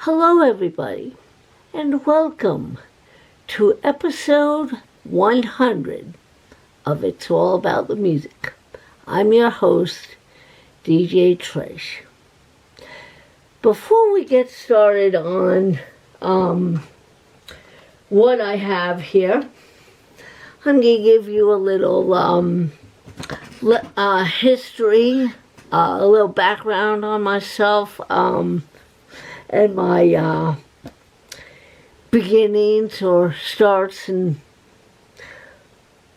Hello, everybody, and welcome to episode 100 of It's All About the Music. I'm your host, DJ Trish. Before we get started on what I have here, I'm going to give you a little history, a little background on myself, and my beginnings or starts in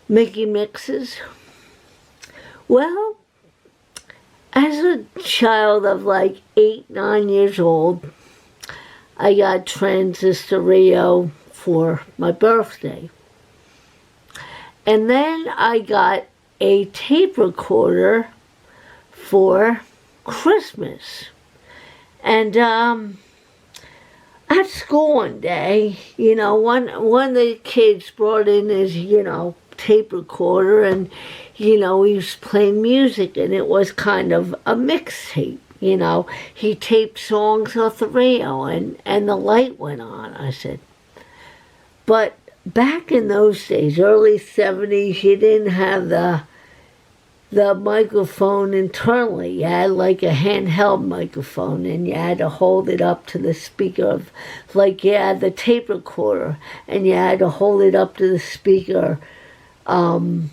making mixes. Well, as a child of like 8-9 years old, I got transistor radio for my birthday. And then I got a tape recorder for Christmas. And at school one day, one of the kids brought in his, tape recorder, and, he was playing music, and it was kind of a mixtape, He taped songs off the radio, and the light went on. I said, but back in those days, early 70s, you didn't have the microphone internally. You had like a handheld microphone, and you had to hold it up to the speaker of, like you had the tape recorder, and you had to hold it up to the speaker of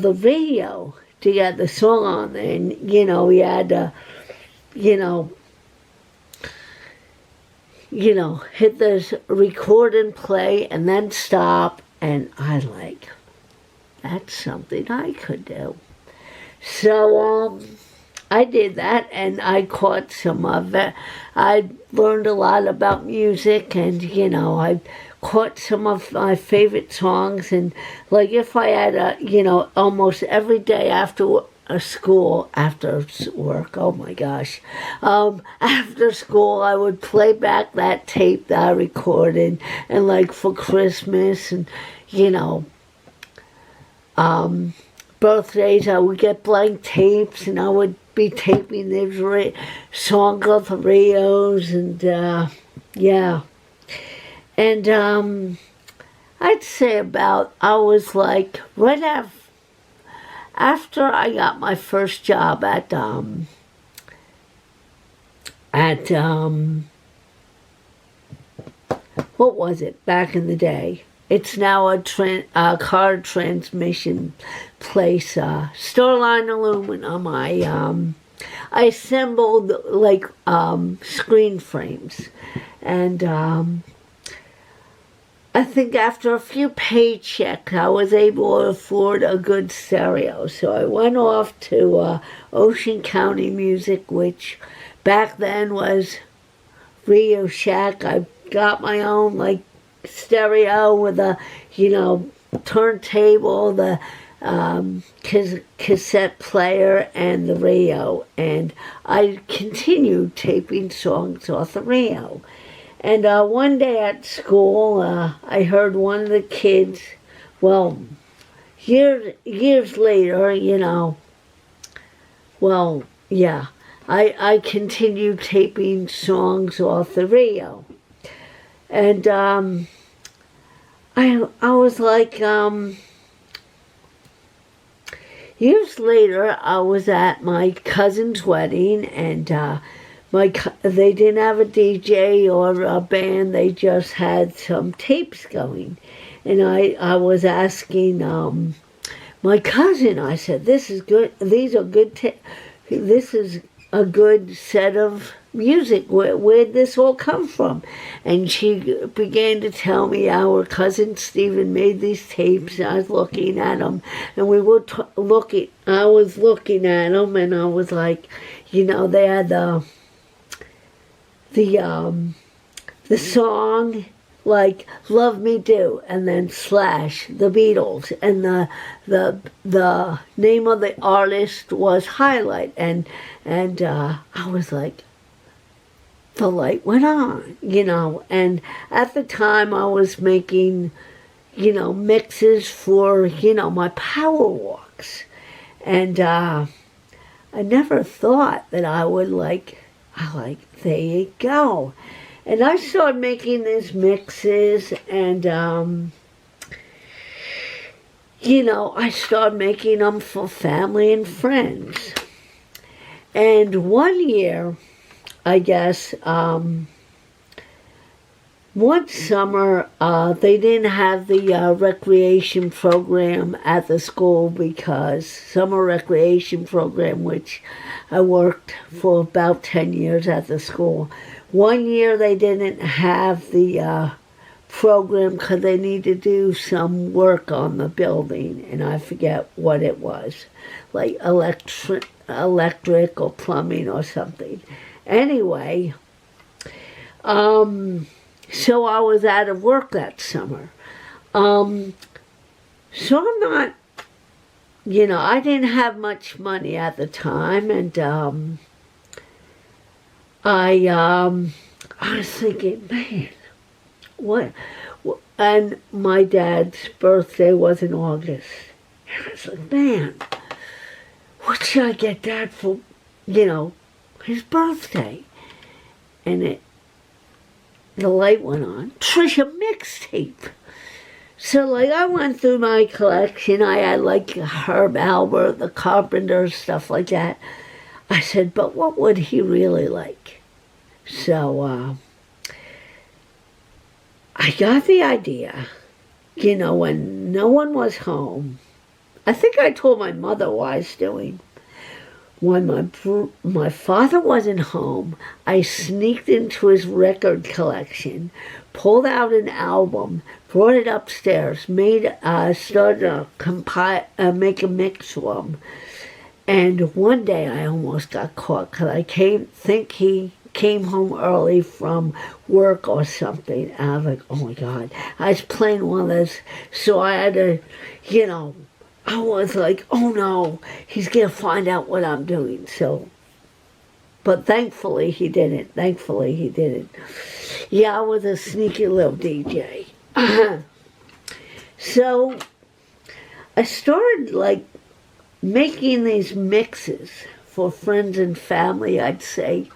the radio to get the song on there. And, you had to, hit this record and play and then stop. And that's something I could do. So I did that, and I caught some of it. I learned a lot about music, and I caught some of my favorite songs. And like if I had almost every day after school, after work, oh my gosh, after school I would play back that tape that I recorded, and like for Christmas and birthdays, I would get blank tapes, and I would be taping these songs off the radios, and yeah. And I'd say I was like, right after I got my first job at what was it, back in the day? It's now a car transmission place, Starline Aluminum. I assembled like screen frames, and I think after a few paychecks, I was able to afford a good stereo. So I went off to Ocean County Music, which back then was Radio Shack. I got my own like stereo with a turntable, the cassette player, and the radio, and I continued taping songs off the radio. And one day at school, I heard one of the kids, well, years later, well, yeah, I continued taping songs off the radio. And I was like, years later, I was at my cousin's wedding, and they didn't have a DJ or a band. They just had some tapes going. And I was asking my cousin, I said, this is good. These are good this is a good set of music. Where'd this all come from? And she began to tell me how her cousin Stephen made these tapes. I was looking at them, and we were I was looking at them, and I was like, they had the song like "Love Me Do," and then Slash, the Beatles, and the name of the artist was Highlight, and I was like, the light went on, and at the time I was making, mixes for, my power walks, and I never thought that I would there you go. And I started making these mixes, and I started making them for family and friends. And one year, I guess, one summer, they didn't have the recreation program at the school, because summer recreation program, which I worked for about 10 years at the school. One year they didn't have the program because they needed to do some work on the building, and I forget what it was, like electric or plumbing or something. Anyway, so I was out of work that summer. So I'm not, I didn't have much money at the time, and I was thinking, man, what? And my dad's birthday was in August. And I was like, man, what should I get Dad for, his birthday? And the light went on. Trish, a mixtape. So, I went through my collection. I had, Herb Albert, the Carpenters, stuff like that. I said, but what would he really like? So, I got the idea, when no one was home. I think I told my mother what I was doing. When my father wasn't home, I sneaked into his record collection, pulled out an album, brought it upstairs, started to make a mix of them. And one day I almost got caught because I think he came home early from work or something. And I was like, oh my God. I was playing one of those, so I had to, I was like, oh no, he's going to find out what I'm doing. So, but thankfully he didn't. Yeah, I was a sneaky little DJ. So, I started making these mixes for friends and family, I'd say,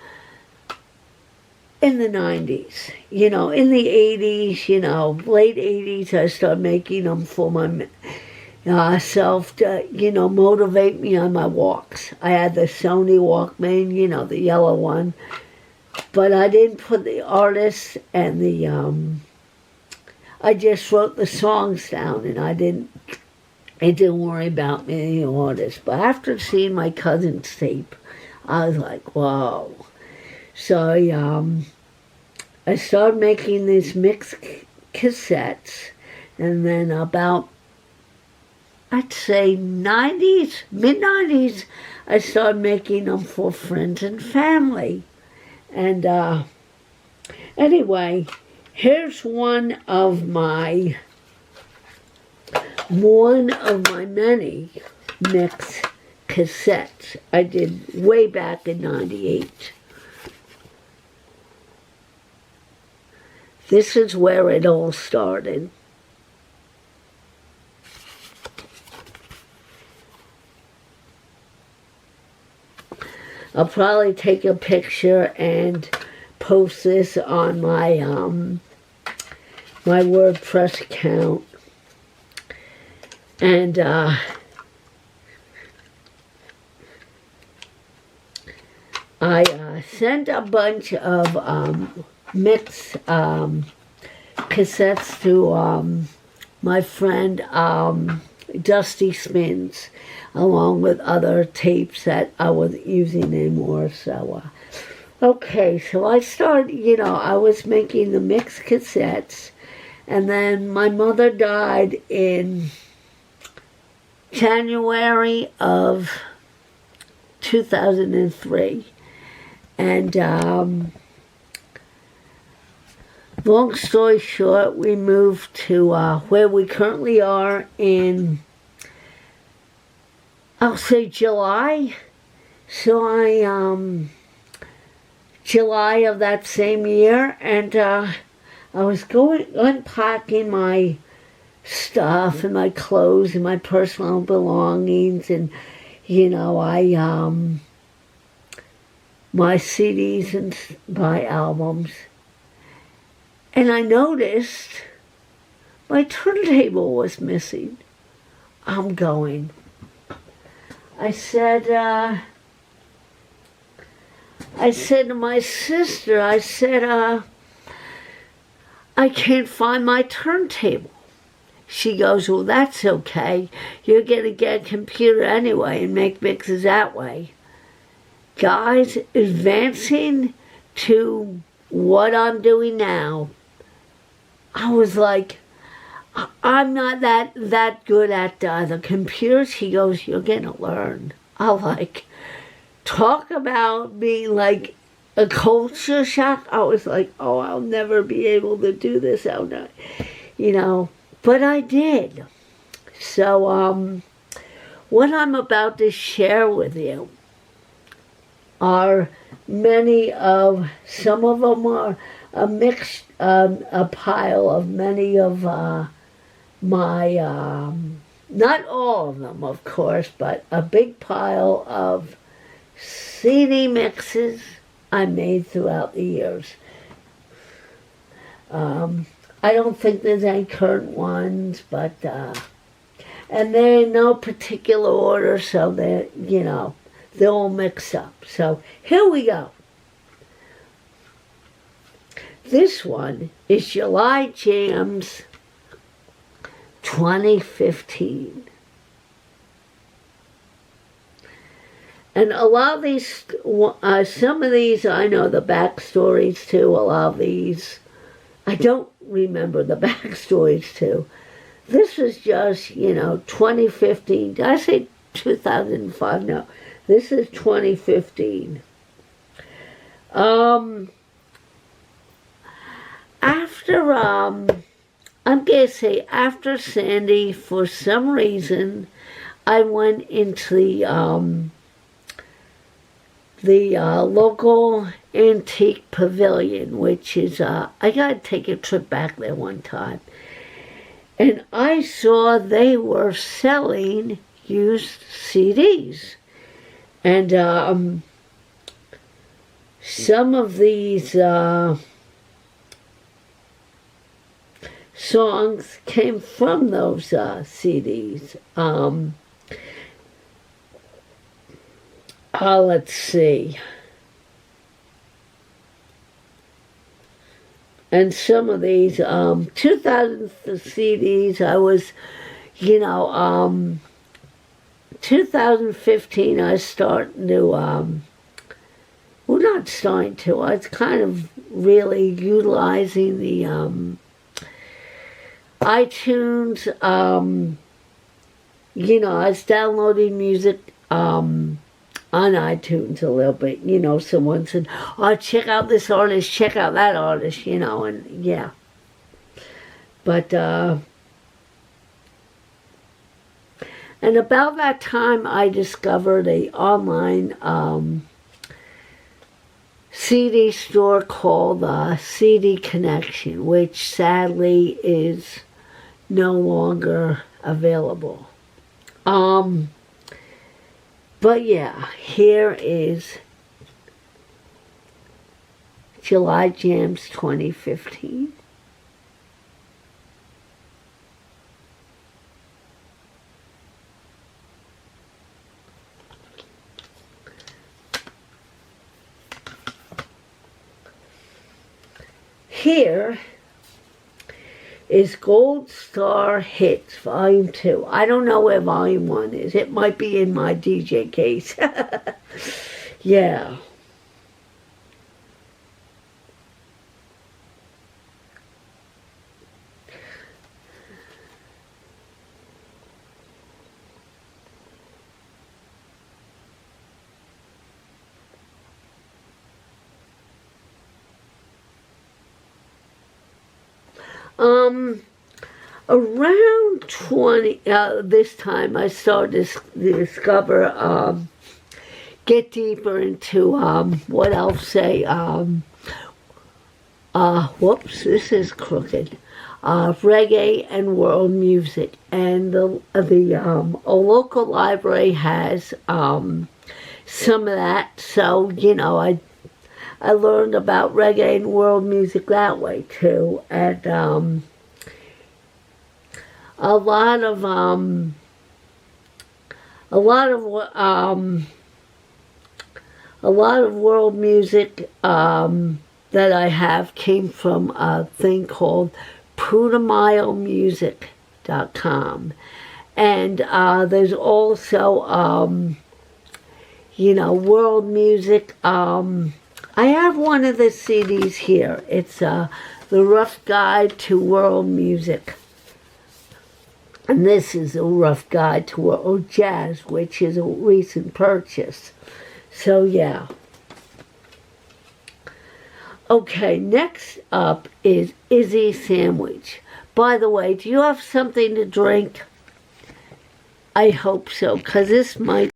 in the 90s. In the 80s, late 80s, I started making them for myself to, motivate me on my walks. I had the Sony Walkman, the yellow one, but I didn't put the artists and I just wrote the songs down, and I didn't worry about any artists. But after seeing my cousin's tape, I was like, whoa. So I started making these mixed cassettes, and then about, I'd say mid-90s, I started making them for friends and family. And anyway, here's one of my many mixed cassettes I did way back in 98. This is where it all started. I'll probably take a picture and post this on my my WordPress account. And I sent a bunch of mix cassettes to my friend Dusty Spins, along with other tapes that I wasn't using anymore. So, okay, so I started, I was making the mix cassettes, and then my mother died in January of 2003. And long story short, we moved to where we currently are in, I'll say July. So July of that same year, and I was unpacking my stuff and my clothes and my personal belongings, and my CDs and my albums. And I noticed my turntable was missing. I'm going. I said to my sister, I can't find my turntable. She goes, well, that's okay. You're going to get a computer anyway and make mixes that way. Guys, advancing to what I'm doing now, I was like, I'm not that good at the computers. He goes, you're going to learn. I like, talk about being like a culture shock. I was like, oh, I'll never be able to do this. I'll not, but I did. So what I'm about to share with you are some of them are a mixed, a pile of many of my, not all of them, of course, but a big pile of CD mixes I made throughout the years. I don't think there's any current ones, but, and they're in no particular order, so they're, they're all mixed up. So here we go. This one is July Jams 2015. And a lot of these, some of these, I know the backstories to. A lot of these, I don't remember the backstories to. This was just, 2015. Did I say 2005? No, this is 2015. After, I'm going to say after Sandy, for some reason, I went into the local antique pavilion, which is, I got to take a trip back there one time. And I saw they were selling used CDs. And some of these songs came from those CDs. Let's see. And some of these, 2000 CDs, I was, 2015, I started to, well, not starting to, I was kind of really utilizing the iTunes, I was downloading music on iTunes a little bit, someone said, oh, check out this artist, check out that artist, and yeah. But, and about that time, I discovered a online CD store called CD Connection, which sadly is no longer available. But yeah, here is July Jams 2015. Here is Gold Star Hits, Volume 2. I don't know where Volume 1 is. It might be in my DJ case. Yeah. Around 20, this time I started to discover, get deeper into, what I'll say, whoops, this is crooked, reggae and world music. And a local library has, some of that, so, I I learned about reggae and world music that way too, and a lot of world music that I have came from a thing called PrudeMileMusic.com. And there's also, world music. I have one of the CDs here. It's The Rough Guide to World Music. And this is a rough guide to world jazz, which is a recent purchase. So, yeah. Okay, next up is Izzy Sandwich. By the way, do you have something to drink? I hope so, because this might